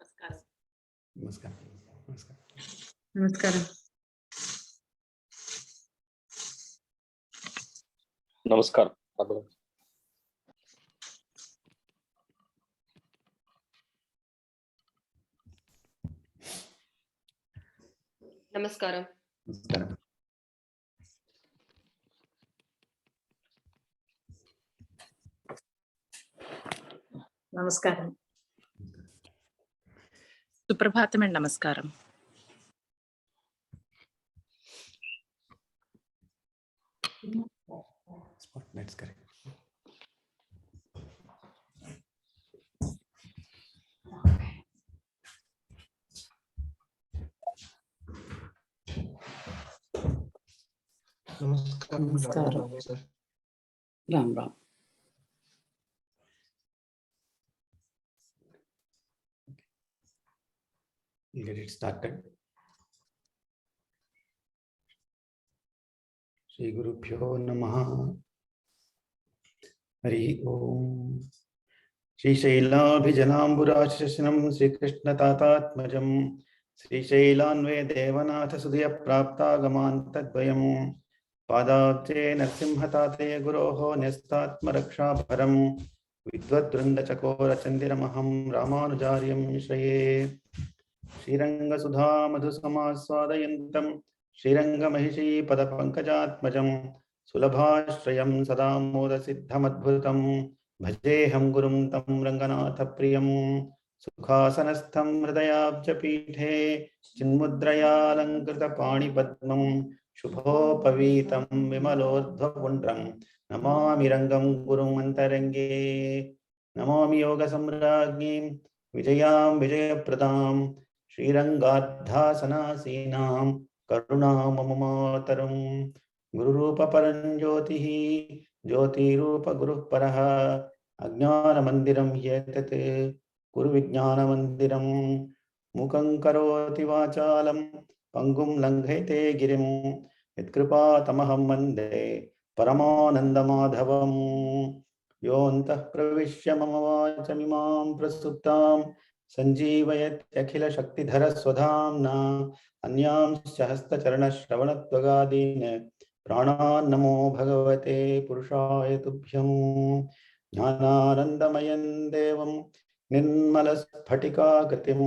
Namaskar. Namaskar. Namaskar. Namaskaram. Namaskaram. Namaskaram. Suprabhatam and Namaskaram. That's correct. Namaskaram. Ram Ram. We'll get it started. Shri Guru Pyo Namaha. Hari Om. Shri Shailabhijanamburashashanam Sri Krishna Tatatmajam Sri Shailanve Devanatha Sudhya Prapta Gamantadvayam Padabje Narsimhatate Guroho Nestatma Raksha Bharam Vidvadvrunda Chakora Chandiramaham Ramanujaryam Shraye Shriranga Sudha Madhusamaswadayantam Shriranga Mahishi Padapankajatmajam Sulabhashrayam Sadamoda Siddhamadbhutam Bhajeham Gurum Tam Ranganatha Priyam Sukhasanastham Hridayabjapithe Chinmudraya Lankrita Pani Padmam Shubho Pavitam Vimalodhva Pundram Namami Rangam Gurum Antarange Namami Yoga Samragnim Vijayam Vijayapradam Shrirangadhasanaseenam Karunamamamataram Guru Rupa Paranjyotihi Jyoti Rupa Guru Paraha Ajnana Mandiram Yetate Guru Vijnana Mandiram Mukam Karoti Vachalam Pangum Langhete Girim Yatkripa Tamaham Mande Paramananda Madhavam Yontah Pravishya Mama Vachamimam Prasuptam Sanjeevayat Akhila Shaktidhara Swadhamna Anyam Shahasta Charana Shravanatvagadine Pranam Namo Bhagavate Purushaya Tubhyam Jnananandamayan Devam Nirmalas Phatika Kritim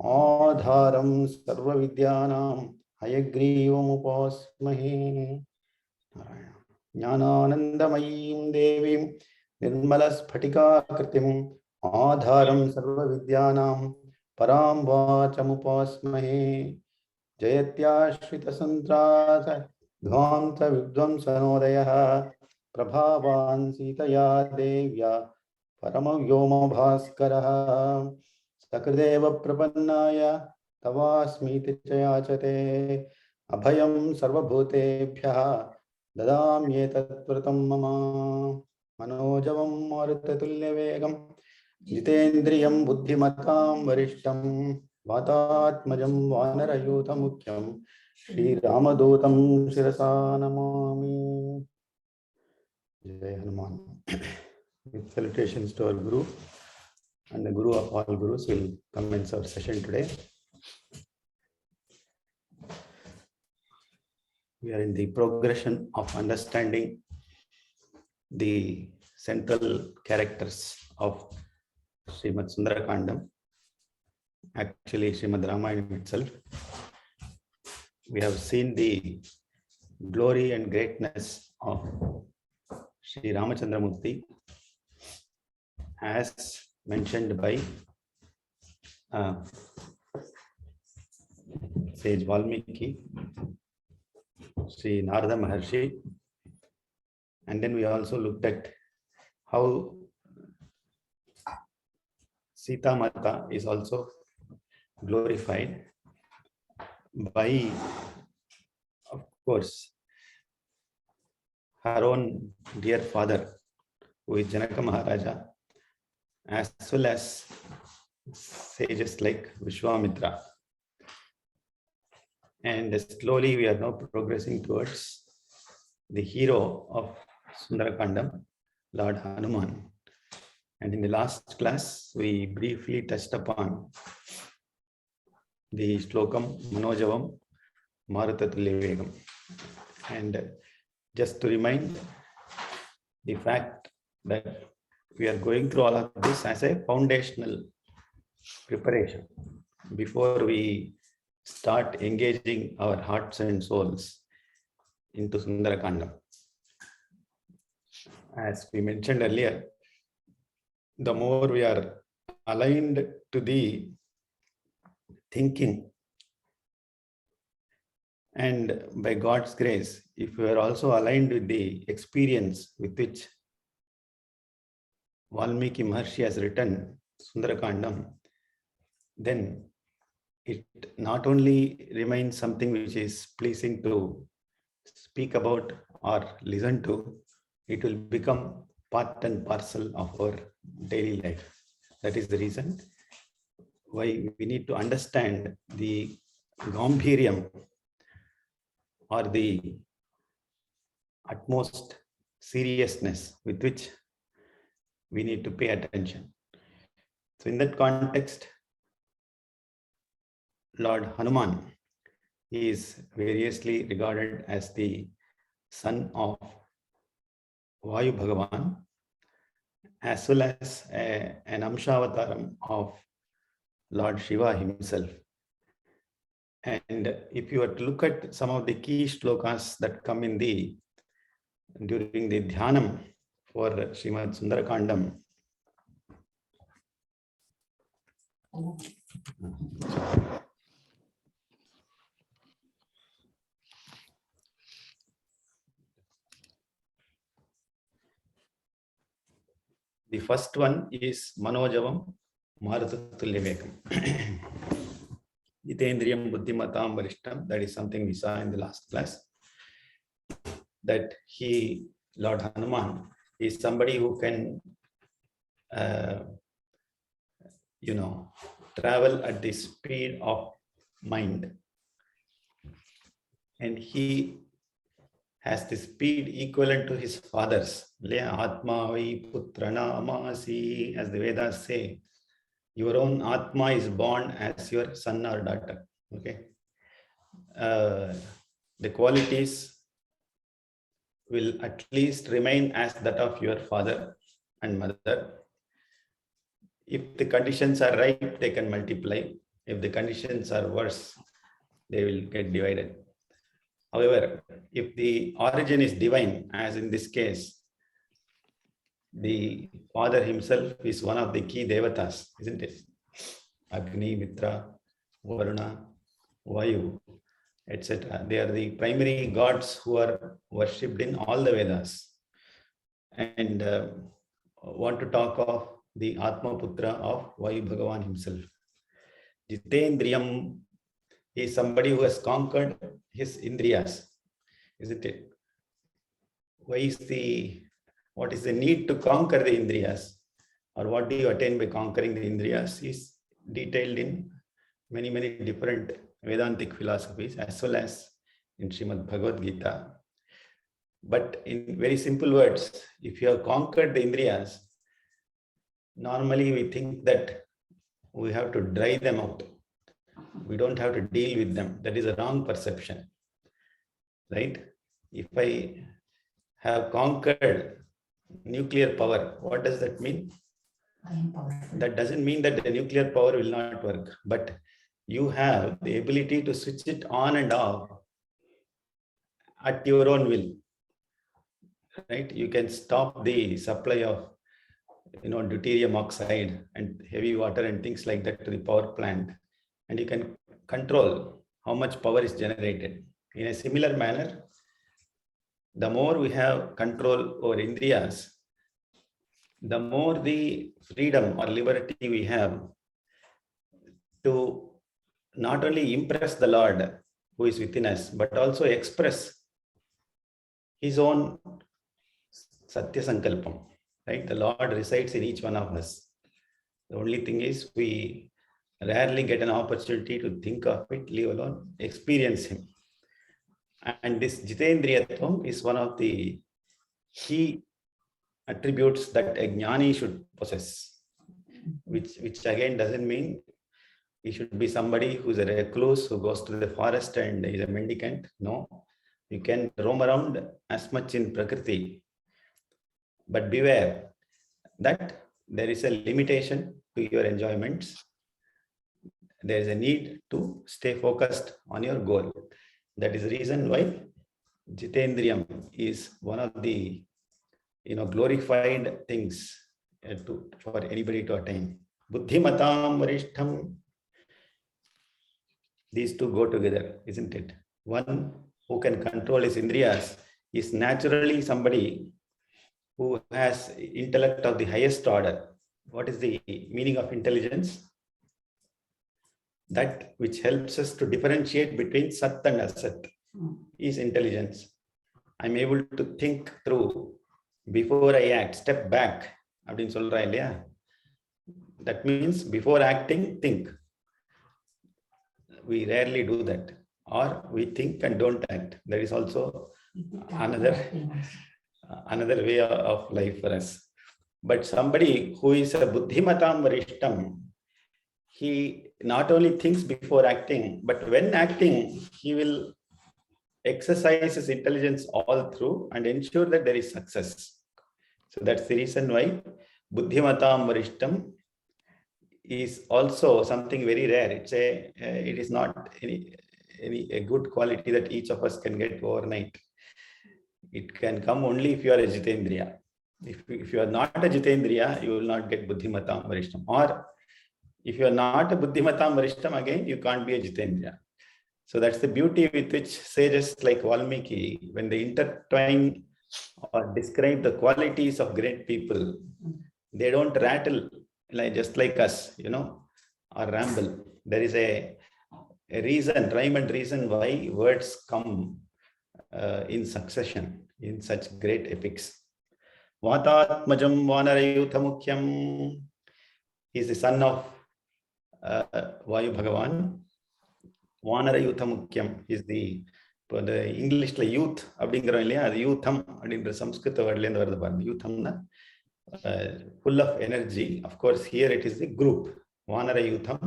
Adharam Sarva Vidyanam Hayagrivam Upasmahe Jnananandamayim Devim Nirmalas Phatika Kritim Adharam Sarva Vidyanam Param Vacham Upasmahe Jayatya Santrasa Dhvamta Vidvamsanodaya Prabhavan Sitaya Devya Paramavyoma Bhaskara Sakrideva Prabannaya Tavasmiti Chayachate Abhayam Sarvabhutebhyaha Dadamyetatpratam Mama Manojavam Marutatulya Jitendriyam Buddhimatam Varishtam Vatatmajam Vanarayuta Mukyam Shri Ramadutam Shirasa Namami. Jai Hanuman. With salutations to our Guru and the Guru of all Gurus, will commence our session today. We are in the progression of understanding the central characters of Srimad Sundara Kandam, actually Srimad Ramayana itself. We have seen the glory and greatness of Sri Ramachandramurti as mentioned by sage Valmiki, Sri Narada Maharshi, and then we also looked at how Sita Mata is also glorified by, of course, her own dear father, who is Janaka Maharaja, as well as sages like Vishwamitra. And slowly we are now progressing towards the hero of Sundarakandam, Lord Hanuman. And in the last class, we briefly touched upon the Shlokam Manojavam Marutatulyavegam. And just to remind the fact that we are going through all of this as a foundational preparation before we start engaging our hearts and souls into Sundara Kandam. As we mentioned earlier, the more we are aligned to the thinking, and by God's grace, if we are also aligned with the experience with which Valmiki Maharshi has written Sundara Kandam, then it not only remains something which is pleasing to speak about or listen to, it will become part and parcel of our daily life. That is the reason why we need to understand the Gambhiriam or the utmost seriousness with which we need to pay attention. So in that context, Lord Hanuman is variously regarded as the son of Vayu Bhagavan, as well as an Amshavataram of Lord Shiva himself. And if you were to look at some of the key shlokas that come in during the Dhyanam for Srimad Sundara Kandam, the first one is Manojavam Marutatulyavegam. Jitendriyam Buddhimatam Varishtam. That is something we saw in the last class. That Lord Hanuman, is somebody who can, travel at the speed of mind. And he has the speed equivalent to his father's. Atma vai putrana amasi, as the Vedas say, your own Atma is born as your son or daughter. Okay. The qualities will at least remain as that of your father and mother. If the conditions are right, they can multiply. If the conditions are worse, they will get divided. However, if the origin is divine, as in this case, the father himself is one of the key devatas, isn't it? Agni, Mitra, Varuna, Vayu, etc. They are the primary gods who are worshipped in all the Vedas. And want to talk of the Atma Putra of Vayu Bhagavan himself. Jitendriyam is somebody who has conquered his Indriyas, isn't it? What is the need to conquer the Indriyas, or what do you attain by conquering the Indriyas, is detailed in many, many different Vedantic philosophies, as well as in Srimad Bhagavad Gita. But in very simple words, if you have conquered the Indriyas, normally we think that we have to drive them out. We don't have to deal with them. That is a wrong perception, right? If I have conquered nuclear power, what does that mean? That doesn't mean that the nuclear power will not work, but you have the ability to switch it on and off at your own will, right? You can stop the supply of deuterium oxide and heavy water and things like that to the power plant, and you can control how much power is generated. In a similar manner, the more we have control over Indriyas, the more the freedom or liberty we have to not only impress the Lord who is within us, but also express his own Satya Sankalpam, right? The Lord resides in each one of us. The only thing is we rarely get an opportunity to think of it, leave alone, experience him. And this Jitendriyatvam is one of the key attributes that a jnani should possess, which again doesn't mean he should be somebody who's a recluse, who goes to the forest and is a mendicant. No, you can roam around as much in Prakriti. But beware that there is a limitation to your enjoyments. There is a need to stay focused on your goal. That is the reason why Jitendriyam is one of the glorified things for anybody to attain. Buddhimatam varishtham. These two go together, isn't it? One who can control his indriyas is naturally somebody who has intellect of the highest order. What is the meaning of intelligence? That which helps us to differentiate between Sat and Asat is intelligence. I'm able to think through before I act, step back. That means before acting, think. We rarely do that. Or we think and don't act. That is also another way of life for us. But somebody who is a buddhimatam varishtam, he not only thinks before acting, but when acting, he will exercise his intelligence all through and ensure that there is success. So that's the reason why buddhimatam varishtam is also something very rare. It is not a good quality that each of us can get overnight. It can come only if you are a Jitendriya. If you are not a Jitendriya, you will not get buddhimatam varishtam. Or if you are not a buddhimatam varishtam, again, you can't be a Jitendriya. So that's the beauty with which sages like Valmiki, when they intertwine or describe the qualities of great people, they don't rattle just like us, or ramble. There is a reason, rhyme and reason why words come in succession in such great epics. Vatatmajam Vanarayutha Mukhyam. He is the son of Vayu Bhagavan. Vanarayutha Mukhyam is the English youth. Youtham அப்படின்ற சம்ஸ்கிருத வேர்ட்லேருந்து வருது பாருங்க. யூத்தம்னா full of energy. Of course, here it is the group. Vanarayutham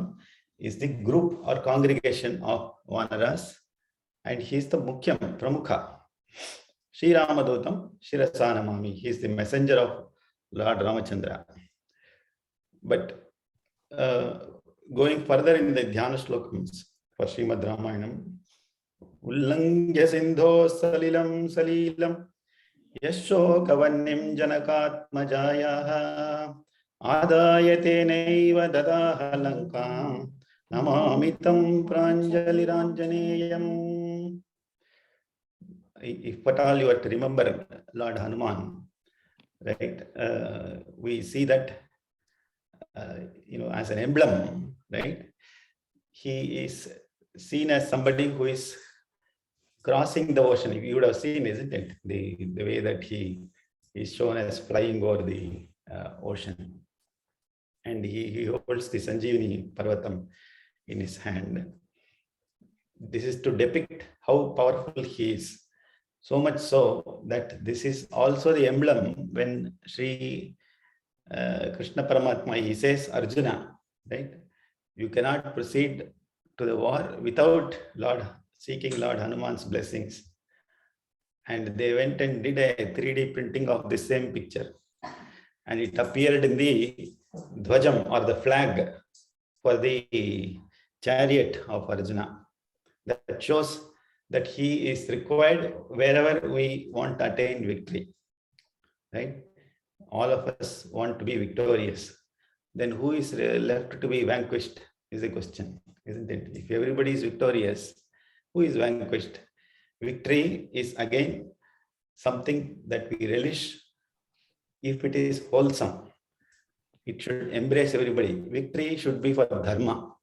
is the group or congregation of Vanaras, and he is the Mukhyam, Pramukha. Sri Ramadutam, Shirasa Namami. He is the messenger of Lord Ramachandra. But going further in the Dhyana Slokams for Srimad Ramayanam, Ullangya Sindho Salilam Salilam Yasho Kavannim Janakatmajayaha Adayate Naiva Dadaha Lankam Namamitam Pranjaliranjaneyam. If at all you are to remember Lord Hanuman, right? We see that as an emblem, right? He is seen as somebody who is crossing the ocean. You would have seen, isn't it? The way that he is shown as flying over the ocean. And he holds the Sanjeevani Parvatam in his hand. This is to depict how powerful he is. So much so that this is also the emblem when Sri Krishna Paramatma, he says, Arjuna, right? You cannot proceed to the war without seeking Lord Hanuman's blessings. And they went and did a 3D printing of the same picture. And it appeared in the Dhwajam or the flag for the chariot of Arjuna. That shows that he is required wherever we want to attain victory. Right? All of us want to be victorious. Then who is left to be vanquished is the question, isn't it? If everybody is victorious, who is vanquished? Victory is again something that we relish if it is wholesome. It should embrace everybody. Victory should be for dharma.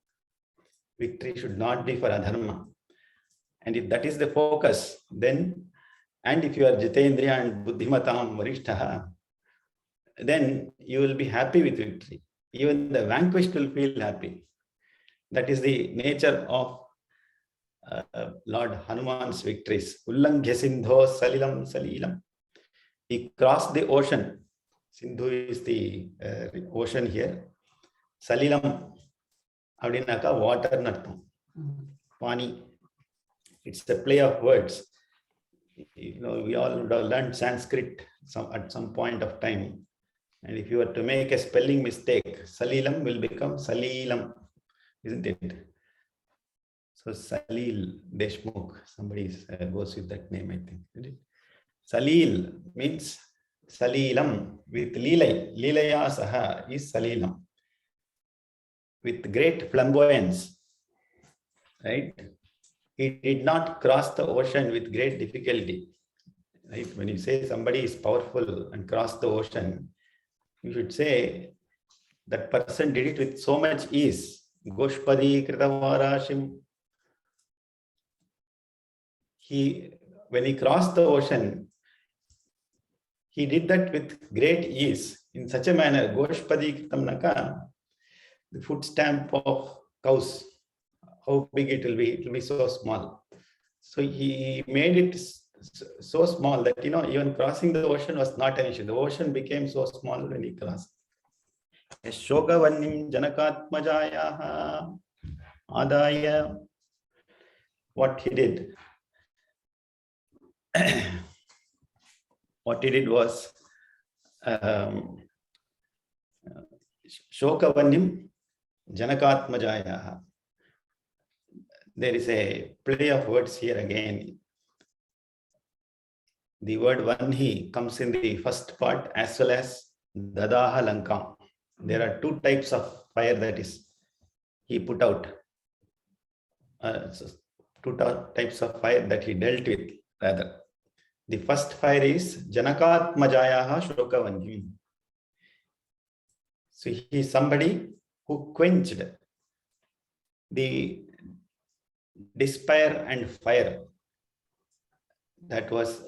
Victory should not be for adharma. And if that is the focus, then, and if you are Jitendriya and Buddhimatam Varishtaha, then you will be happy with victory. Even the vanquished will feel happy. That is the nature of Lord Hanuman's victories. Ullangya Sindho Salilam Salilam. He crossed the ocean. Sindhu is the ocean here. Salilam Abdinaka water nartham. Pani. It's a play of words. You know, we all would have learned Sanskrit at some point of time. And if you were to make a spelling mistake, Salilam will become Salilam, isn't it? So Salil Deshmukh, somebody goes with that name, I think. Isn't it? Salil means Salilam with Lilay. Lilaya Saha is Salilam. With great flamboyance, right? He did not cross the ocean with great difficulty. Right? When you say somebody is powerful and crossed the ocean, you should say that person did it with so much ease. Goshpadi Kritavarashim. When he crossed the ocean, he did that with great ease. In such a manner, Goshpadi Kritamnaka, the foot stamp of cows, how big it will be so small. So he made it so small that, you know, even crossing the ocean was not an issue. The ocean became so small when he crossed. Shogavanim Janakatmajayaha Adaya. What he did was Shokavanim Janakatmajayaha. There is a play of words here again. The word Vanhi comes in the first part as well as Dadaha Lankam. There are two types of fire that is he put out. Two types of fire that he dealt with, rather. The first fire is Janakatmajayaha Shokavanhi. So he is somebody who quenched the despair and fire that was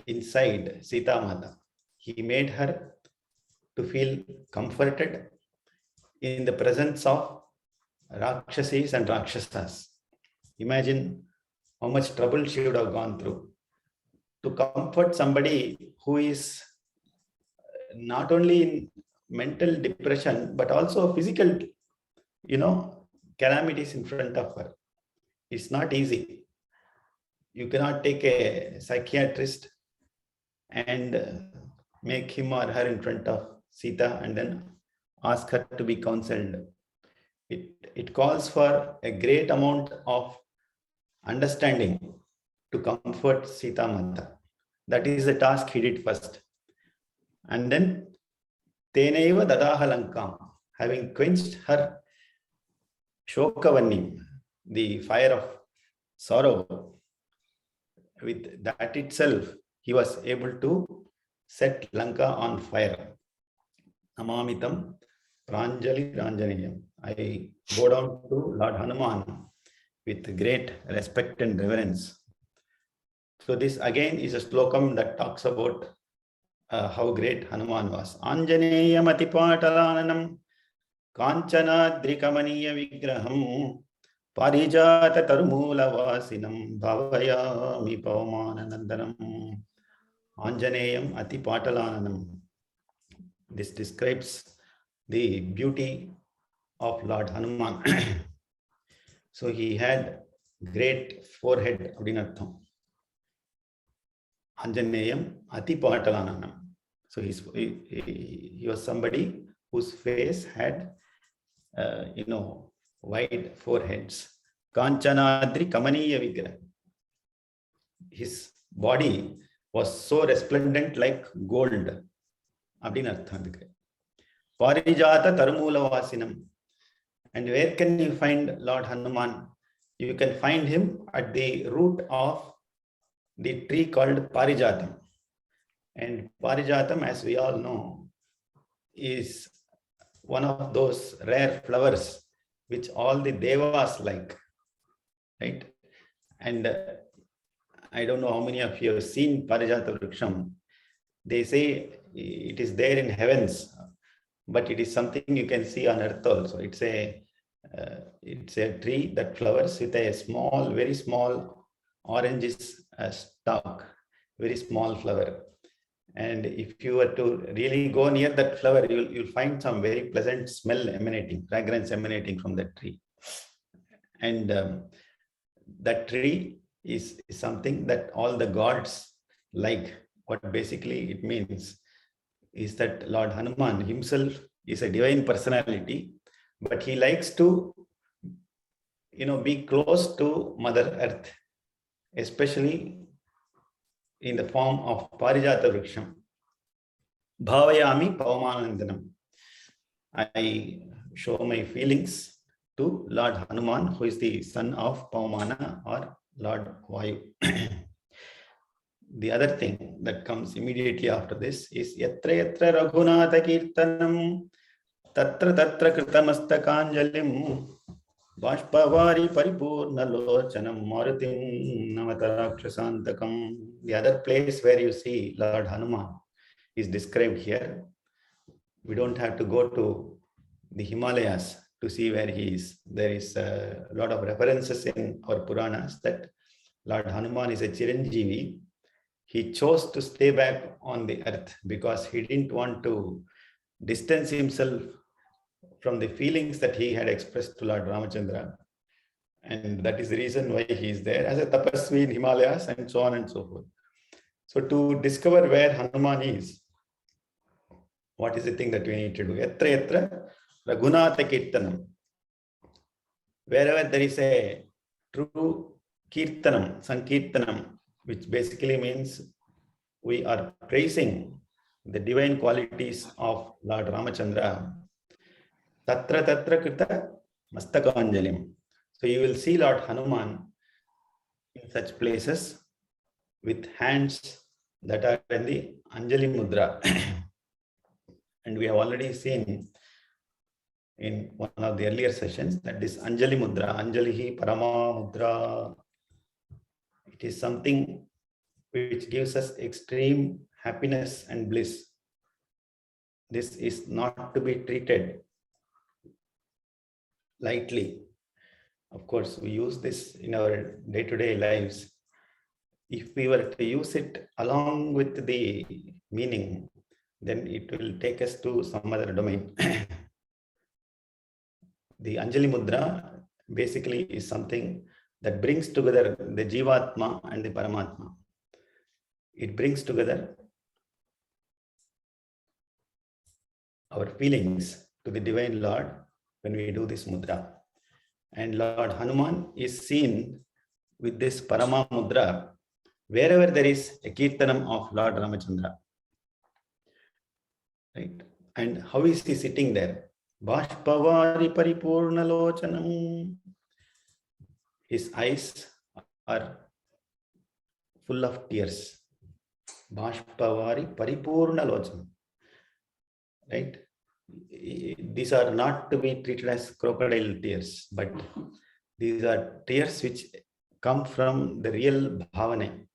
inside Sita Mata. He made her to feel comforted in the presence of Rakshasis and Rakshasas. Imagine how much trouble she would have gone through to comfort somebody who is not only in mental depression, but also physical, you know, calamities in front of her. It's not easy. You cannot take a psychiatrist and make him or her in front of Sita and then ask her to be counseled. It calls for a great amount of understanding to comfort Sita Mata. That is the task he did first. And then Teneva Dadaha Lankam, having quenched her Shokavanim, the fire of sorrow, with that itself, he was able to set Lanka on fire. Namamitam Pranjali Ranjaniyam. I go down to Lord Hanuman with great respect and reverence. So this again is a slokam that talks about how great Hanuman was. Anjaneyam Atipatalanam Kanchanadrikamaniya Vigraham Parijata Tarmula Vasinam Bhavayami Pavamananandanam. Anjaneyam Atipatalanam. This describes the beauty of Lord Hanuman. So he had great forehead. Anjaneyam Atipatalanam. So he was somebody whose face had, wide foreheads. Kanchanadri Kamaniya Vigraha. His body was so resplendent like gold. Parijata Tarmula Vasinam. And where can you find Lord Hanuman? You can find him at the root of the tree called Parijatam. And Parijatam, as we all know, is one of those rare flowers which all the devas like, right? And I don't know how many of you have seen Parijata Vriksham. They say it is there in heavens, but it is something you can see on earth also. It's a tree that flowers with a small, very small orangish stalk, very small flower. And if you were to really go near that flower, you'll find some very pleasant smell emanating, fragrance emanating from that tree. And that tree is something that all the gods like. What basically it means is that Lord Hanuman himself is a divine personality, but he likes to, be close to Mother Earth, especially in the form of Parijata Vriksham. Bhavayami Pavamanandanam. I show my feelings to Lord Hanuman, who is the son of Pavamana or Lord Vayu. The other thing that comes immediately after this is Yatra Yatra Raghunatha Kirtanam Tatra Tatra Kritamastakāñjalim Bashpavari Paripurna Lochanam Marutim Namatarakshasantakam. The other place where you see Lord Hanuman is described here. We don't have to go to the Himalayas to see where he is. There is a lot of references in our Puranas that Lord Hanuman is a Chiranjeevi. He chose to stay back on the earth because he didn't want to distance himself from the feelings that he had expressed to Lord Ramachandra. And that is the reason why he is there as a tapasvi in Himalayas and so on and so forth. So to discover where Hanuman is, what is the thing that we need to do? Yatra yatra Raghunatha Kirtanam. Wherever there is a true Kirtanam, Sankirtanam, which basically means we are praising the divine qualities of Lord Ramachandra. Tatra Tatra Krita Mastakāñjalim. So you will see Lord Hanuman in such places with hands that are in the Anjali Mudra. And we have already seen in one of the earlier sessions that this Anjali Mudra, Anjalihi Parama Mudra, it is something which gives us extreme happiness and bliss. This is not to be treated lightly. Of course, we use this in our day-to-day lives. If we were to use it along with the meaning, then it will take us to some other domain. The Anjali Mudra basically is something that brings together the Jivatma and the Paramatma. It brings together our feelings to the Divine Lord when we do this mudra. And Lord Hanuman is seen with this Parama Mudra wherever there is a Kirtanam of Lord Ramachandra. Right? And how is he sitting there? Bashpavari Paripurna Lochanam. His eyes are full of tears. Bashpavari Paripurna Lochanam. Right? These are not to be treated as crocodile tears, but these are tears which come from the real bhavana.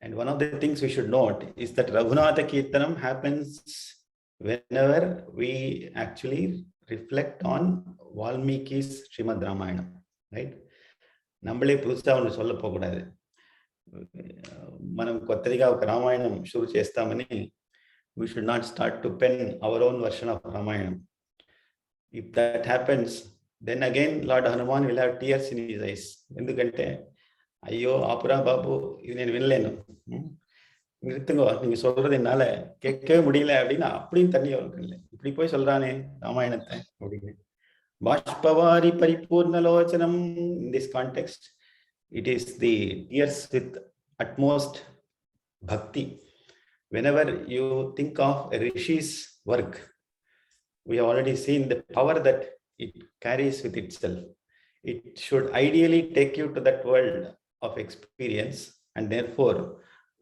And one of the things we should note is that Raghunatha Kirtanam happens whenever we actually reflect on Valmiki's Srimad Ramayana, right? Nambalé pudusa onnu solla pogudadu. Manam kottadiga oka Ramayanam shuru chestamani, we should not start to pen our own version of Ramayana. If that happens, then again Lord Hanuman will have tears in his eyes. Endukante ayyo apura babu idu nenu vinnalenu. நிறுத்துங்க, நீங்க சொல்றது என்னால கேட்கவே முடியல அப்படின்னா அப்படியும் தண்ணி வரும்ல. இப்படி போய் சொல்றானே ராமாயணத்தை அப்படின்னு. பாஷ்பவாரி பரிபூர்ணலோச்சனம். In this context, it is the tears with utmost bhakti. Whenever you think of a rishi's work, we have already seen the power that it carries with itself. It should ideally take you to that world of experience, and therefore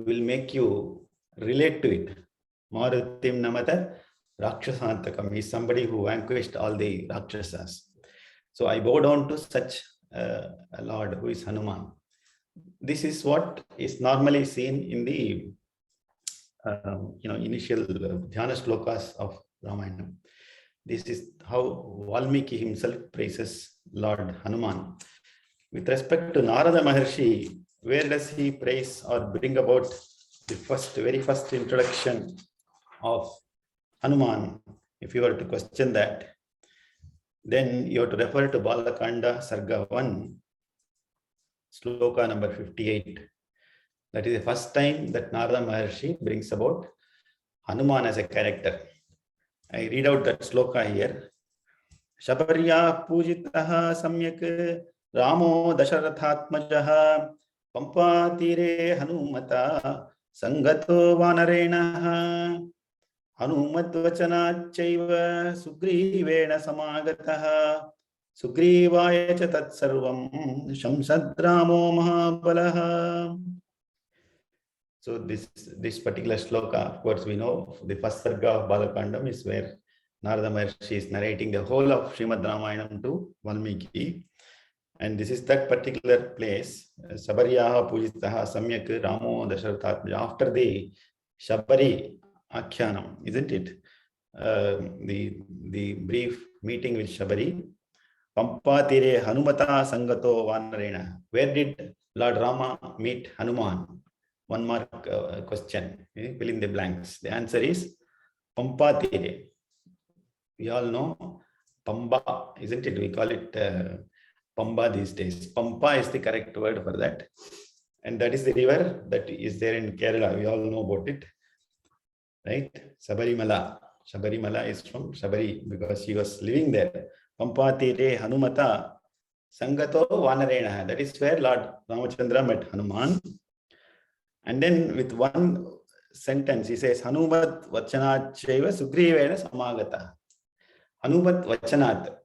will make you relate to it. Marutim Namata Rakshasantakam is somebody who vanquished all the Rakshasas. So I bow down to such a Lord who is Hanuman. This is what is normally seen in the initial Dhyana Shlokas of Ramayana. This is how Valmiki himself praises Lord Hanuman. With respect to Narada Maharshi, where does he praise or bring about the very first introduction of Hanuman? If you were to question that, then you have to refer to Balakanda Sarga 1, Sloka number 58. That is the first time that Narada Maharshi brings about Hanuman as a character. I read out that sloka here. Shabarya pujitaha samyak Ramo dasharathatmajaha Pampatire Hanumata Sangato Vanarenaha Hanumatvachanachaiva Sugrivena Samagataha Sugrivaya cha tatsarvam Shamsadramo Mahabalaha. So this particular sloka, of course, we know the first sarga of Balakandam is where Narada Maharshi is narrating the whole of Srimad Ramayanam to Valmiki. And this is that particular place, Sabaryaha Pujitaha Samyak Ramo Dasharathatmaja, after the Shabari Akhyanam, isn't it? The brief meeting with Shabari. Pampatire Hanumata Sangato Vanarena. Where did Lord Rama meet Hanuman? One mark question, fill in the blanks. The answer is Pampatire. We all know Pamba, isn't it? We call it Pamba these days. Pampa is the correct word for that. And that is the river that is there in Kerala. We all know about it, right? Sabarimala. Sabarimala is from Sabari because she was living there. Pampatire Hanumata Sangato Vanarena. That is where Lord Ramachandra met Hanuman. And then with one sentence, he says, Hanumat Vachanat Chaiva Sugrivena Samagata. Hanumat Vachanat.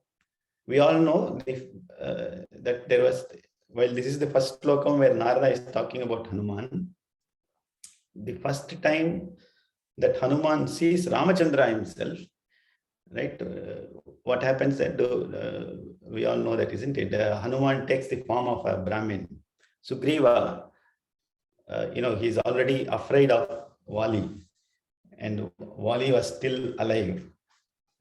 We all know that there was, well, this is the first slokam where Narada is talking about Hanuman. The first time that Hanuman sees Ramachandra himself, right? What happens that we all know that, isn't it? Hanuman takes the form of a Brahmin. Sugriva, he's already afraid of Vali, and Vali was still alive.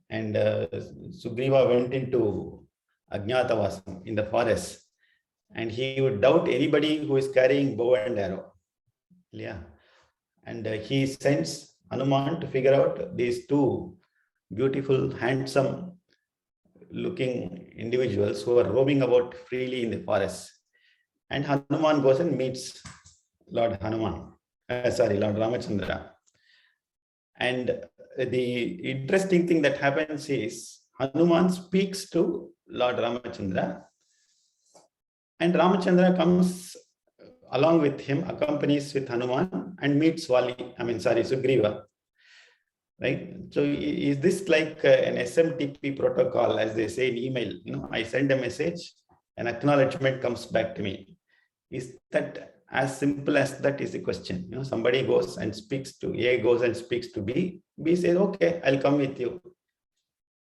And Sugriva went into Ajnatavasam in the forest, and he would doubt anybody who is carrying bow and arrow. Yeah. And he sends Hanuman to figure out these two beautiful, handsome looking individuals who are roaming about freely in the forest. And Hanuman goes and meets Lord Ramachandra. And the interesting thing that happens is Hanuman speaks to Lord Ramachandra, and Ramachandra comes along with him, accompanies with Hanuman and meets Sugriva. Right? So is this like an SMTP protocol, as they say in email? I send a message, an acknowledgement comes back to me. Is that as simple as that is the question? Somebody goes and speaks to A, goes and speaks to B. B says, okay, I'll come with you.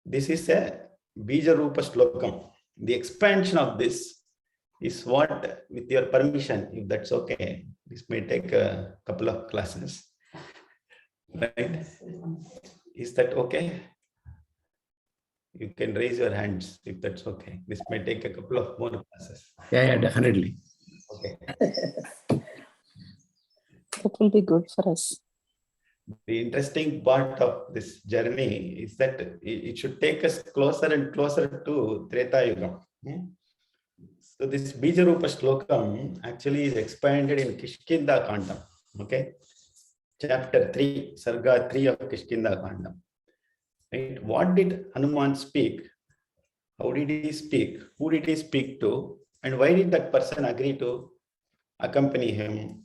This is a Bija Rupa Shlokam. The expansion of this is what, with your permission, if that's okay, this may take a couple of classes. Right? Is that okay? You can raise your hands if that's okay. This may take a couple of more classes. Yeah, definitely. Okay. That will be good for us. The interesting part of this journey is that it should take us closer and closer to Treta Yuga. So this Bija Rupa Shlokam actually is expanded in Kishkinda Kandam. Okay. Chapter 3, Sarga 3 of Kishkinda Kandam. Right? What did Hanuman speak? How did he speak? Who did he speak to? And why did that person agree to accompany him?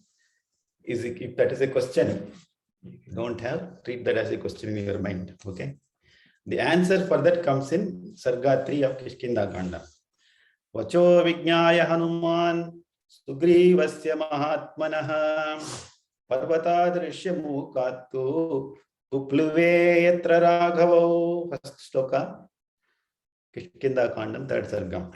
If that is a question, if you don't have, treat that as a question in your mind. Okay. The answer for that comes in Sarga 3 of Kishkinda Kandam. Vacho Vijnaya Hanuman Sugrivasya Mahatmanaha Parvatadrishya Mukatu Upluve Yatra Raghavo. First sloka, Kishkinda Kandam, third Sargam.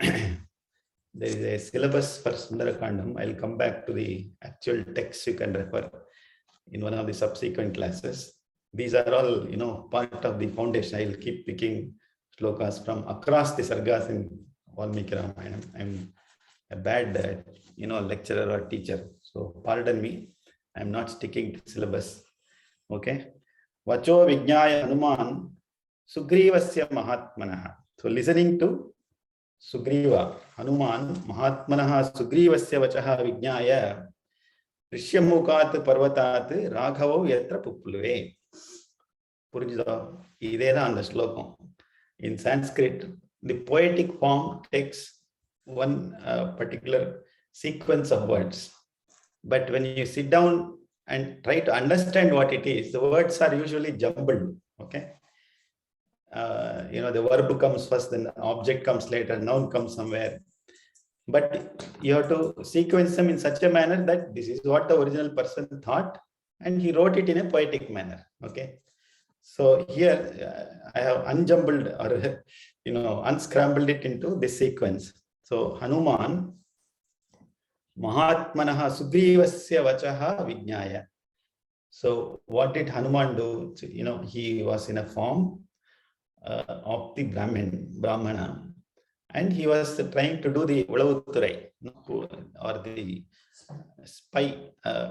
There is a syllabus for Sundara Kandam. I'll come back to the actual text you can refer in one of the subsequent classes. These are all, part of the foundation. I'll keep picking slokas from across the sargas in Valmiki Ramayana. I'm a bad, lecturer or teacher. So pardon me. I'm not sticking to syllabus. Okay. Vacho Vijnaya Hanuman Sugrivasya Mahatmanaha. So listening to Sugriva, Hanuman, Mahatmanaha Sugrivasya vachaha vijnaya Rishyamukat parvatat Raghavo yatra pupluve. Purinjada, ideda and the slokam. In Sanskrit, the poetic form takes one particular sequence of words. But when you sit down and try to understand what it is, the words are usually jumbled. Okay. The verb comes first, then the object comes later, noun comes somewhere. But you have to sequence them in such a manner that this is what the original person thought, and he wrote it in a poetic manner. Okay. So here I have unjumbled or unscrambled it into this sequence. So Hanuman, Mahatmanaha Sugrivasya vachaha vijnaya. So what did Hanuman do? He was in a form of the Brahmana, and he was trying to do the Ulavuthurai or the spy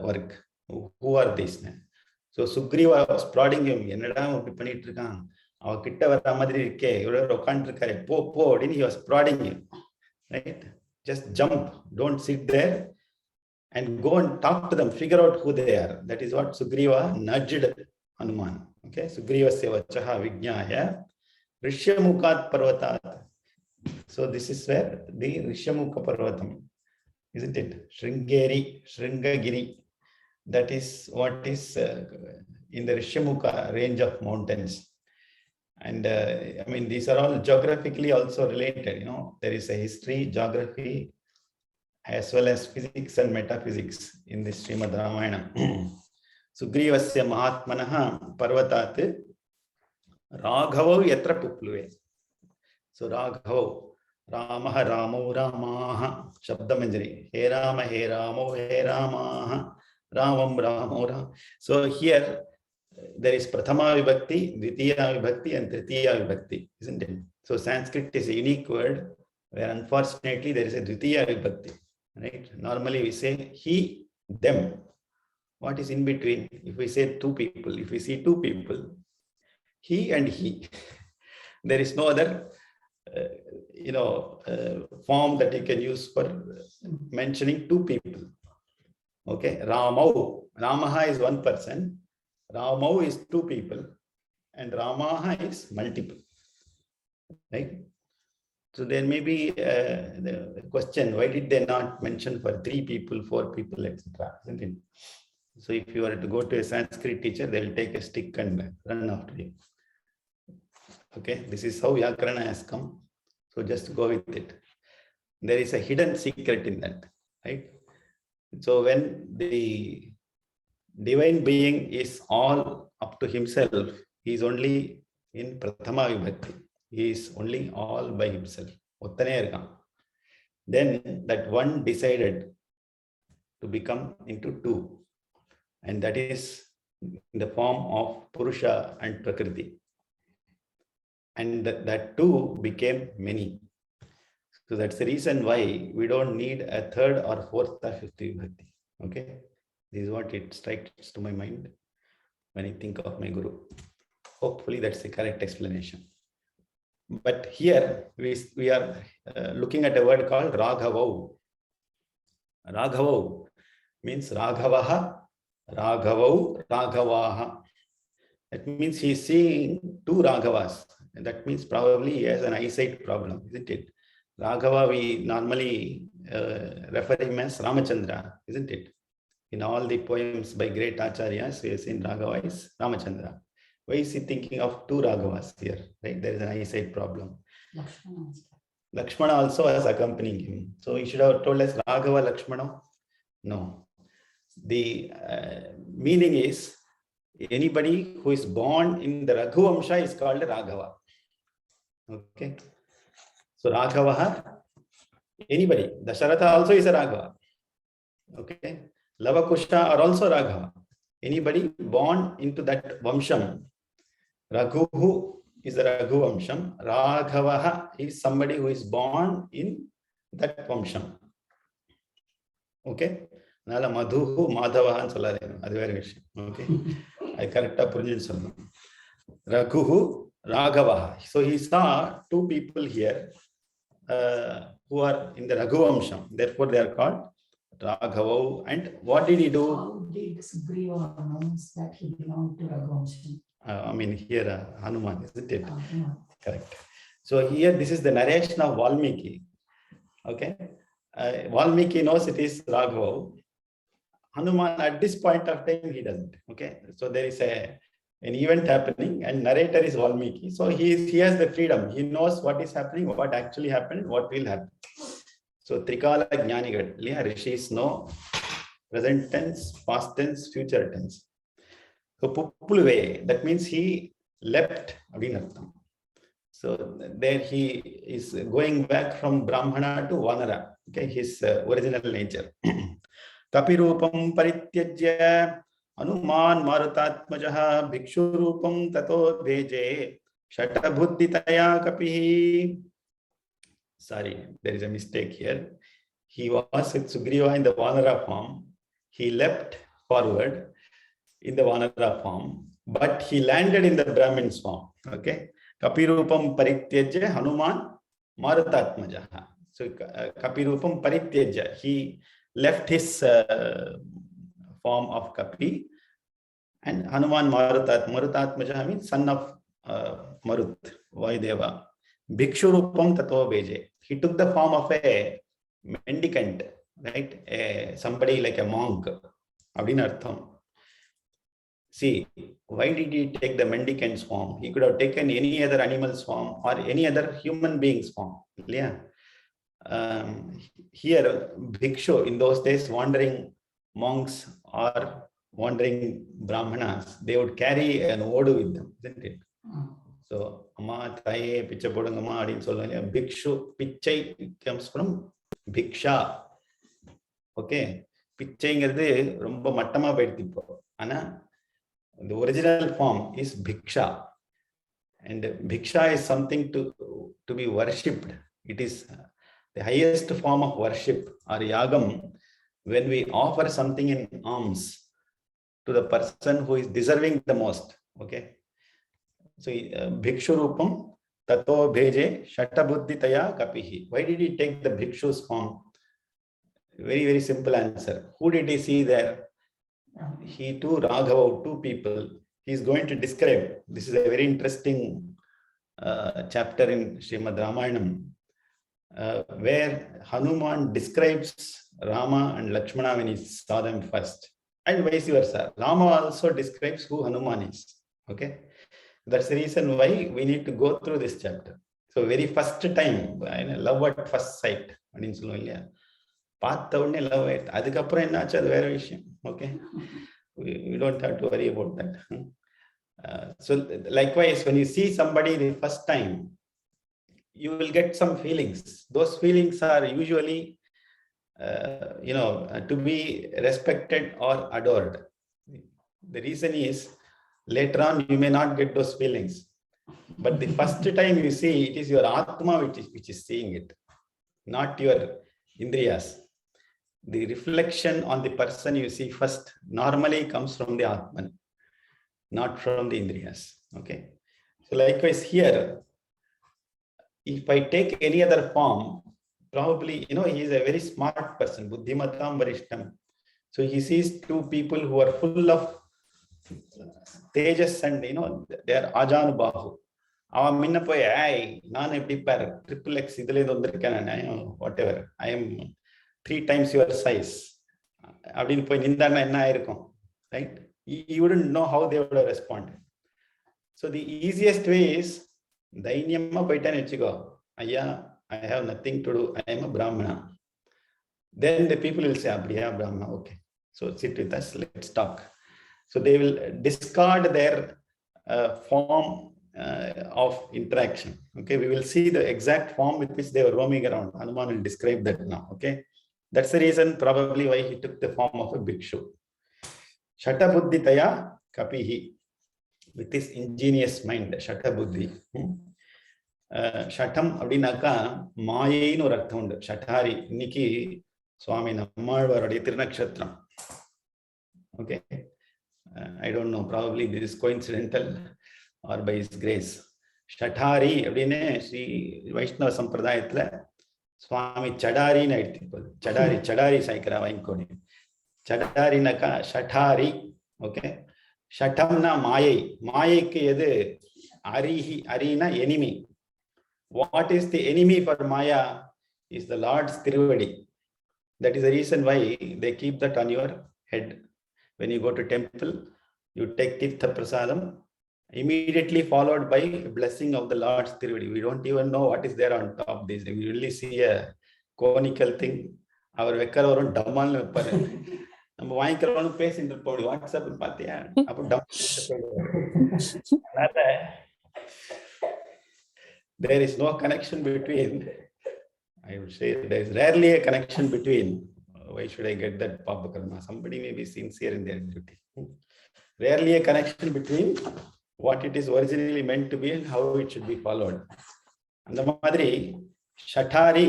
work. Who are these men? So Sugriva was prodding him. He was prodding him. Right? Just jump. Don't sit there and go and talk to them. Figure out who they are. That is what Sugriva nudged Hanuman. Okay. Sugrivasya vachaha vijnaya Rishyamukat parvatat. So this is where the Rishyamukha Parvatam, isn't it? Shringagiri. That is what is in the Rishyamukha range of mountains. And these are all geographically also related. There is a history, geography, as well as physics and metaphysics in the Srimad Ramayana. Sugrivasya Mahatmanaha Parvatat Raghavo yatra pupluve. So Raghavo, Ramaha Ramo Ramaha, Shabdamanjari, He Rama He Ramo He Ramaha, Ramam Ramo Ram. So here there is Prathama Vibhakti, Dvitiya Vibhakti, and Tritiya Vibhakti, isn't it? So Sanskrit is a unique word where unfortunately there is a Dvitiya Vibhakti, right? Normally we say he, them. What is in between? If we say two people, if we see two people, he and he, there is no other form that you can use for mentioning two people. Okay, Ramau. Ramaha is one person, Ramau is two people, and Ramaha is multiple. Right? So there may be the question, why did they not mention for 3 people, 4 people, etc. Isn't it? So if you were to go to a Sanskrit teacher, they will take a stick and run after you. Okay, this is how Vyakarana has come. So just go with it. There is a hidden secret in that, right? So when the divine being is all up to himself, he is only in Prathama Vibhakti. He is only all by himself. Then that one decided to become into 2. And that is in the form of Purusha and Prakriti. And that 2 became many. So that's the reason why we don't need a 3rd or 4th or 5th Vibhakti. Okay. This is what it strikes to my mind when I think of my Guru. Hopefully that's the correct explanation. But here we are looking at a word called Raghavau. Raghavau means Raghavaha, Raghavau, Raghavaha. That means he is seeing 2 Raghavas. And that means probably he has an eyesight problem, isn't it? Raghava, we normally refer him as Ramachandra, isn't it? In all the poems by great Acharyas, we have seen Raghava is Ramachandra. Why is he thinking of 2 Raghavas here? Right? There is an eyesight problem. Lakshmana also was accompanying him. So he should have told us Raghava Lakshmana. No. The meaning is anybody who is born in the Raghu Vamsha is called Raghava. Okay. So Raghava, anybody. Dasharatha also is a Raghava. Okay. Lavakusha are also Raghava. Anybody born into that Vamsham. Raghu is the Raghu Vamsham. Raghavaha is somebody who is born in that Vamsham. Okay. Nala Madhuhu Madhavaha and Soladenu. That's very good. Okay. I correct up Raghu Raghava. So he saw two people here who are in the Raghuvamsham. Therefore, they are called Raghava. And what did he do? How did Sugriva announce that he belonged to Raghuvamsham? I mean, here Hanuman, isn't it? Correct. So here, this is the narration of Valmiki. Okay. Valmiki knows it is Raghava. Hanuman, at this point of time, he doesn't. Okay. So there is an event happening, and narrator is Valmiki. So he has the freedom. He knows what is happening, what actually happened, what will happen. So Trikala Jnanigal, rishis know present tense, past tense, future tense. So Puppuluve, that means he leapt. So there he is going back from Brahmana to Vanara, okay, his original nature. Kapirupam parityajya Hanuman Marutatmajaha Bhikshurupam tato bheje Shatabuddhitaya kapihi. Sorry, there is a mistake here. He was with Sugriva in the Vanara form. He leapt forward in the Vanara form, but he landed in the Brahmin's form. Okay. Kapirupam parityajya Hanuman Marutatmajaha. So Kapirupam parityajya. He left his form of Kapi, and Hanuman Marutatmajaha means son of Marut, Vaideva. Bhikshurupam tato beje. He took the form of a mendicant, right? Somebody like a monk. Abhinartham. See, why did he take the mendicant's form? He could have taken any other animal's form or any other human being's form. Yeah. Here, bhikshu, in those days, wandering monks or wandering brahmanas, they would carry an odu with them, isn't it? So, amma taye picha podungama adin sollu. Bhikshu, pichai comes from bhiksha. Okay. Pichai romba mattama poidupo. Ana the original form is bhiksha, and bhiksha is something to be worshipped. It is the highest form of worship or yagam when we offer something in alms to the person who is deserving the most. Okay. So bhikshurupam tato bheje shatabuddhitaya kapihi. Why did he take the bhikshu's form? Very, very simple answer. Who did he see there? He too, Raghava, two people. He is going to describe. This is a very interesting chapter in Srimad Ramayanam, where Hanuman describes Rama and Lakshmana when he saw them first, and vice versa. Rama also describes who Hanuman is. Okay, that's the reason why we need to go through this chapter. So, very first time, love at first sight. Love it. Okay, we don't have to worry about that. So likewise, when you see somebody the first time, you will get some feelings. Those feelings are usually, to be respected or adored. The reason is, later on, you may not get those feelings. But the first time you see, it is your Atma which is seeing it, not your Indriyas. The reflection on the person you see first normally comes from the Atman, not from the Indriyas. Okay. So likewise here, if I take any other form, probably, he is a very smart person, Buddhimatam Varishtam. So he sees two people who are full of tejas and, they are Ajanubahu. Triple X, whatever. I am 3 times your size. Right? You wouldn't know how they would have responded. So the easiest way is, I have nothing to do. I am a Brahmana. Then the people will say, Abriya Brahmana, okay. So sit with us, let's talk. So they will discard their form of interaction. Okay, we will see the exact form with which they were roaming around. Hanuman will describe that now. Okay, that's the reason probably why he took the form of a bhikshu. Shatabuddhitaya kapihi, with his ingenious mind. Shatabuddhi. Shatam abdinaka mayainu or artham undu. Shatari inniki Swami Nammalvaruடைய திருநக்ஷத்திரம். Okay, I don't know, probably this is coincidental or by his grace. ஷடாரி அப்படின்னு ஸ்ரீ வைஷ்ணவ சம்பிரதாயத்துல சுவாமி சடாரின்னு எடுத்துக்கோது. சடாரி சடாரி சாய்க்கிறா வாங்கிக்கோடி. சடாரினாக்கா ஷடாரி. Okay, ஷட்டம்னா மாயை. மாயைக்கு எது அரிஹி? அரினா enemy. What is the enemy for Maya is the Lord's Tiruvadi. That is the reason why they keep that on your head. When you go to temple, you take Tirtha Prasadam, immediately followed by blessing of the Lord's Tiruvadi. We don't even know what is there on top of this. We only see a conical thing. Our vekkar varum dammal vepparu. நம்ம வாங்கிக்கிறோம்னு பேசிட்டு இருப்போம். WhatsApp பார்த்தியா? அப்போ there is no connection between, I would say there is rarely a connection between, why should I get that Papa Karma? Somebody may be sincere in their duty. Rarely a connection between what it is originally meant to be and how it should be followed. அந்த மாதிரி ஷட்டாரி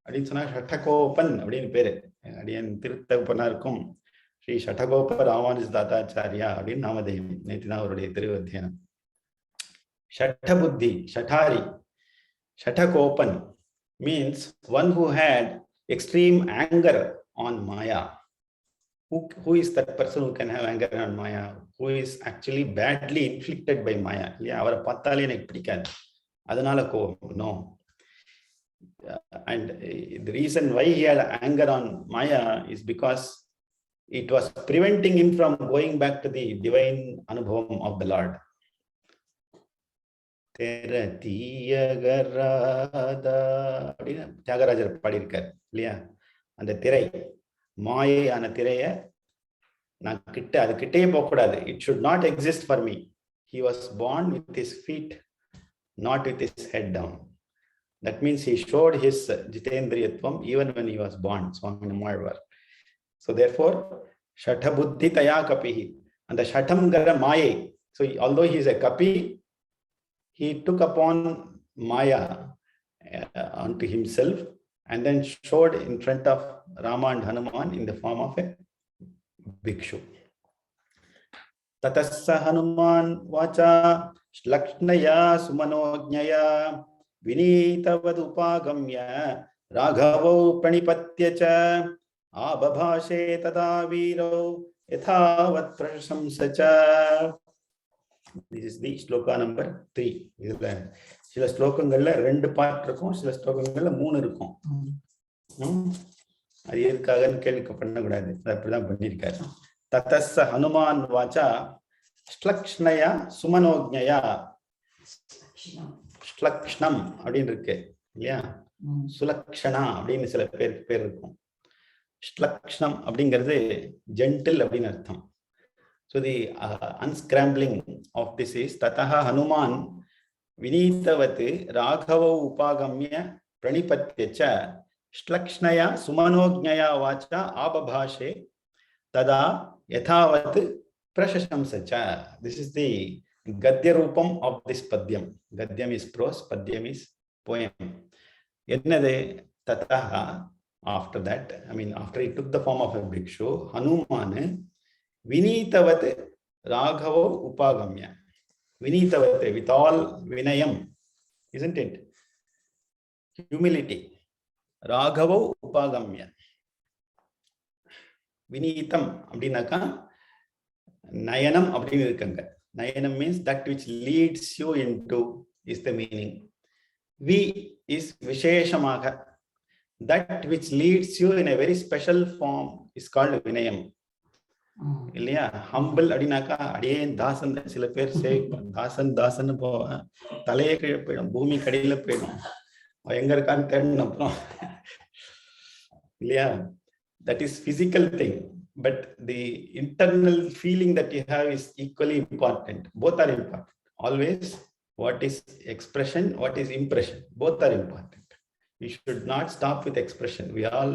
அப்படின்னு சொன்னா ஷட்டகோபன் அப்படின்னு பேரு. அடியன் திருத்தகப்பனா இருக்கும் ஸ்ரீ ஷட்டகோப ராமானுஜ தாத்தாச்சாரியா அப்படின்னு நாமதேயம். நேற்று தான் அவருடைய திருவத்தியானம். ஷட்டபுத்தி, ஷட்டாரி, ஷட்டகோபன் means one who had extreme anger on Maya. Who is that person who can have anger on Maya? Who is actually badly inflicted by Maya? Yeah, அவரை பார்த்தாலே எனக்கு பிடிக்காது, அதனால கோபம். No. And the reason why he had anger on Maya is because it was preventing him from going back to the divine anubhavam of the Lord. அப்படின்னு தியாகராஜர் பாடியிருக்கார் இல்லையா? அந்த திரை, மாயையான திரைய நான் அது கிட்டே போகக்கூடாது. It should not exist for me. He was born with his feet, not with his head down. That means he showed his jitendriyatvam even when he was born. Swami Nammalvar. So therefore, Shatabuddhi Taya Kapihi. And the Shatamgara Maya. So although he is a Kapi, he took upon Maya onto himself and then showed in front of Rama and Hanuman in the form of a bhikshu. Tatassa Hanuman vacha shlakshnaya sumanojnaya vinitavadupagamya raghavo pranipatyacha abhabhashe tada viro yathavat prashamsacha. This is the shloka number 3. இதுல சில ஸ்லோகங்கள்ல 2 part இருக்கும், சில ஸ்லோகங்கள்ல 3 இருக்கும். அது எதுக்காகன்னு கேள்வி பண்ணக்கூடாது, அப்படிதான் பண்ணியிருக்காரு. ததஸ்ஸ ஹனுமான் வாச்சா ஸ்லக்ஷ்ணயா சுமனோஜ்ஞயா. ஸ்லக்ஷ்ணம் அப்படின்னு இருக்கு இல்லையா? சுலக்ஷணா அப்படின்னு சில பேர் இருக்கும். ஸ்லக்ஷ்ணம் அப்படிங்கிறது ஜென்டில் அப்படின்னு அர்த்தம். So the unscrambling of this is Tataha Hanuman Vinitavati Raghava Upagamya Pranipatyacha Shlakshnaya Sumanojnaya Vacha Abhabhashe Tada Yathavat Prashashamsacha. This is the Gadya Rupam of this Padyam. Gadyam is prose, Padyam is poem. Yennade Tataha, after that, I mean after he took the form of a bhikshu, Hanuman Vinitavat Raghava Upagamya. Vinitavat, with all vinayam, isn't it? Humility. Raghava Upagamya. Vinitam abdinaka Nayanam abdin irukanga. Nayanam means that which leads you into is the meaning. Vi is Visheshamaga. That which leads you in a very special form is called Vinayam. இல்லையா? Humble அப்படின்னாக்கா அடியே தாசன். சில பேர் தாசன் தாசன் போவேன், தலையே கீழே போயிடும், பூமி கடையில போயிடும், எங்க இருக்கான்னு தேடணும் அப்புறம் இல்லையா? That is physical thing, but the internal feeling that you have is equally important. Both are important. Always, what is expression, what is impression, both are important. We should not stop with expression. We all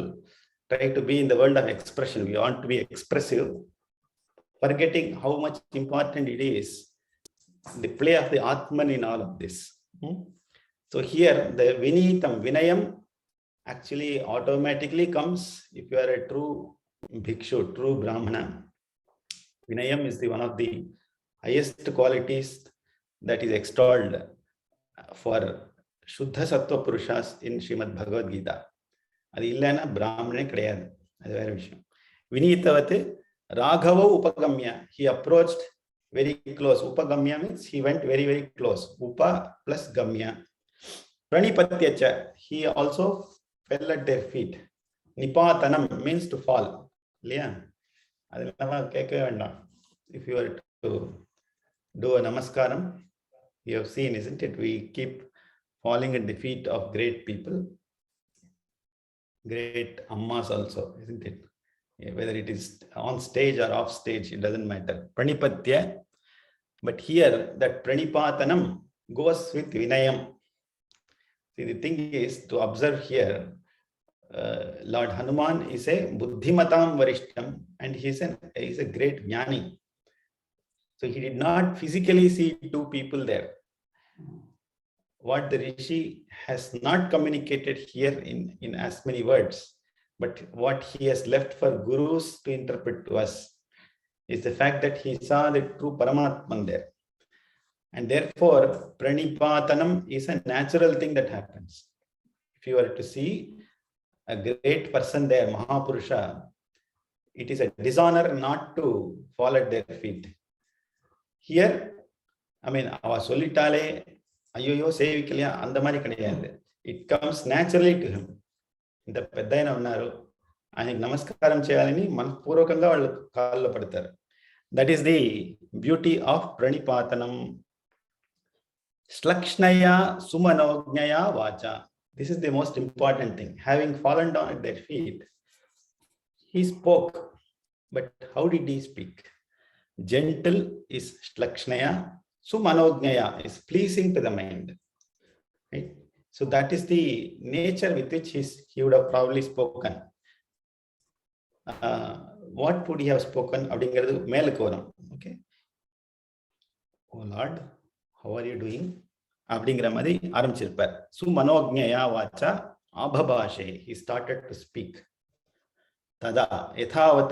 try to be in the world of expression. We want to be expressive, forgetting how much important it is, the play of the Atman in all of this. So here the Vinitam, Vinayam actually automatically comes if you are a true bhikshu, true Brahmana. Vinayam is one of the highest qualities that is extolled for Shuddha Sattva Purushas in Srimad Bhagavad Gita. அது இல்லைன்னா பிராமணே கிடையாது. அது வேற விஷயம். Vinitavate Raghava Upagamya. He approached very close. Upagamya means he went very, very close. Upa plus Gamya. Pranipatyacha. He also fell at their feet. Nipatanam means to fall. இல்லையா? அதெல்லாம் கேட்கவே வேண்டாம். If you were to do a namaskaram, you have seen, isn't it? We keep falling at the feet of great people. Great ammas also, isn't it? Whether it is on stage or off stage, it doesn't matter. Pranipatya. But here, that pranipatanam goes with vinayam. See, the thing is to observe here, Lord Hanuman is a buddhimatam varishtam, and he is a great jnani. So he did not physically see two people there. What the Rishi has not communicated here in as many words, but what he has left for gurus to interpret to us is the fact that he saw the true Paramatman there. And therefore, Pranipatanam is a natural thing that happens. If you were to see a great person there, Mahapurusha, it is a dishonor not to fall at their feet. Here, I mean, our solitale, అయ్యో సేవికలే అంత மாதிரி கிடையாது. It comes naturally to him. ఇంత పెద్ద ఆయన ఉన్నారు, ఆయనకి నమస్కారం చేయాలని మనపూర్వకంగా వాళ్ళు కాళ్ళలో పడతారు. That is the beauty of ప్రణిపాతనం. శ్లక్ష్ణయ సుమనోజ్ఞయ వాచ. This is the most important thing. Having fallen down at their feet, he spoke. But how did he speak? Gentle is శ్లక్ష్ణయ. Sumanognyaya is pleasing to the mind. Right? So that is the nature with which he would have probably spoken. What would he have spoken? அப்படிங்கிறது மேலுக்கு வரும். Okay. Oh Lord, how are you doing? அப்படிங்கிற மாதிரி ஆரம்பிச்சிருப்பார். Sumanognyaya vacha abhabashe. He started to speak. Tada yathavat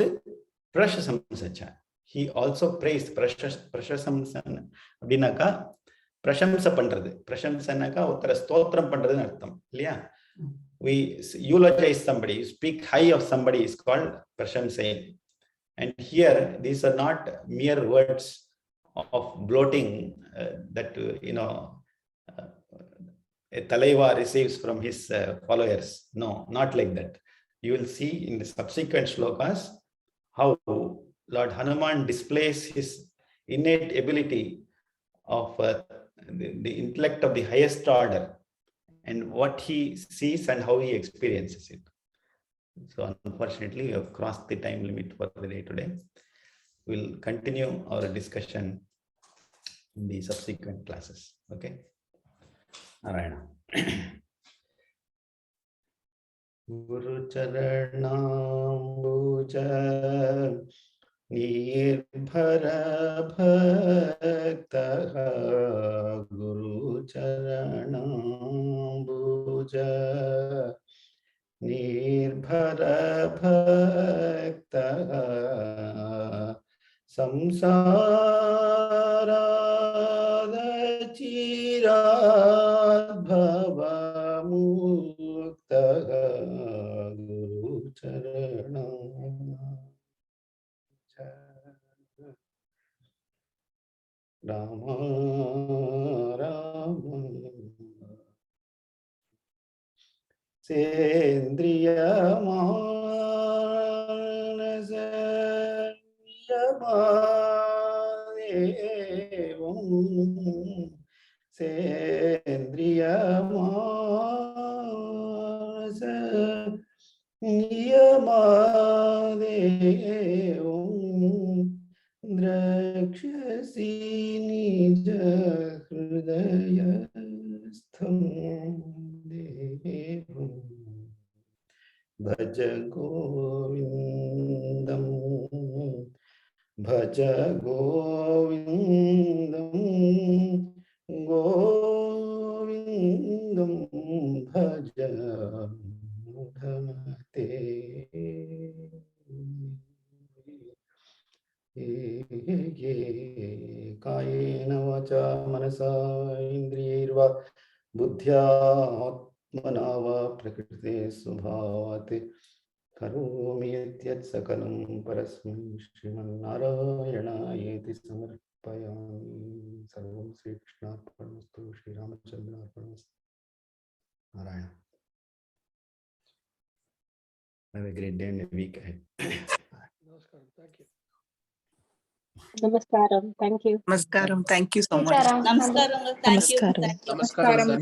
prashasamsacha. He also praised. பிரசம்சன் அப்படின்னாக்கா பிரசம்சை பண்றது. பிரசம்சனாக்கா ஒருத்தர ஸ்தோத்திரம் பண்றதுன்னு அர்த்தம் இல்லையா? We eulogize somebody, you speak high of somebody is called prashamsai. And here these are not mere words of bloating that a talaiva receives from his followers. No, not like that. You will see in the subsequent shlokas how Lord Hanuman displays his innate ability of the intellect of the highest order, and what he sees and how he experiences it. So unfortunately, we have crossed the time limit for the day today. We'll continue our discussion in the subsequent classes. Okay? Narayana. Guru Charanambuja Nirbhara Bhaktaha Guru Charanambuja Nirbhara Bhaktaha Samsara Chiradbhava Muktaha Guru Charanam Rama Rama Sendriya Manasa Yamadevam Sendriya Manasa Yamadevam Drakshasi Nija Hridayastham Devam Bhaja Govindam Bhaja Govindam Govindam Bhaja Mudhamate Kayena vacha manasa indriyirva बुद्ध्या आत्मना वा प्रकृते स्वभावात् करोमि यत् सकलं परस्मै श्रीमन्नारायणायेति समर्पयामि। सर्वं श्रीकृष्णार्पणमस्तु। श्रीरामचन्द्रार्पणमस्तु। Narayan. Have a great day and a week ahead. Thank you. Namaskaram. Thank you. Namaskaram. Thank you so much. Namaskaram. Namaskaram. Namaskaram.